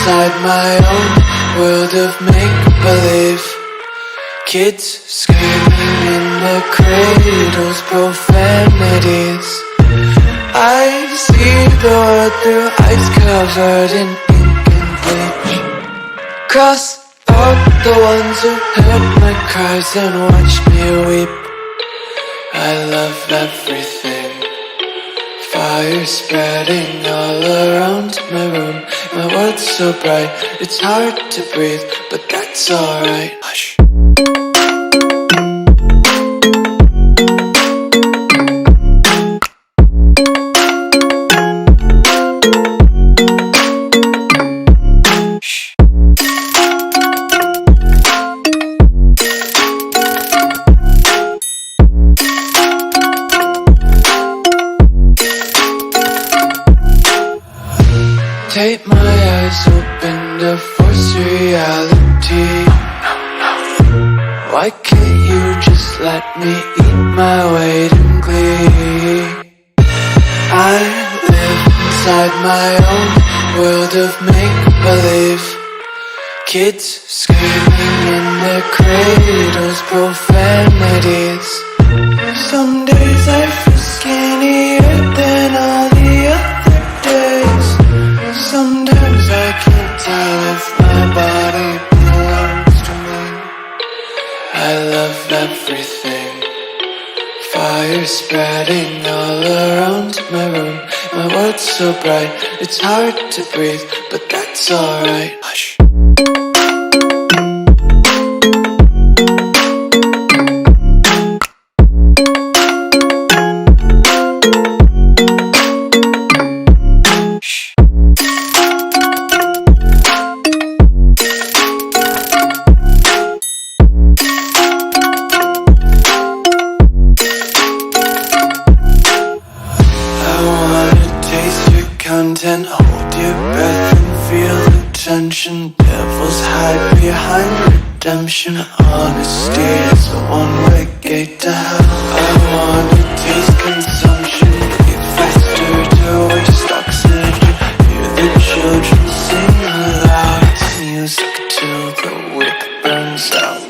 inside my own world of make-believe. Kids screaming in their cradles, profanities. I see the world through ice covered in ink and bleach. Cross out the ones who heard my cries and watched me weep. I love everything. Fire spreading all around my room. My world's so bright, it's hard to breathe, but that's alright. Hush. Tape my eyes open to force reality. Why can't you just let me eat my weight in glee? I live inside my own world of make-believe. Kids screaming in their cradles, profanities. Some days I feel skinnier than all the other days. Sometimes I can't tell if my body belongs to me. I love everything. Fire spreading all around my room. My world's so bright, it's hard to breathe, but that's alright. Hush. Content, hold your breath and feel the tension. Devils hide behind redemption. Honesty is a one-way gate to hell. I wanna taste consumption. Breathe faster to waste oxygen. Hear the children sing aloud. It's music till the wick burns out.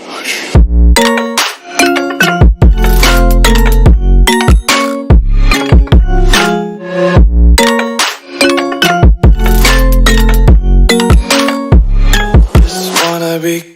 Be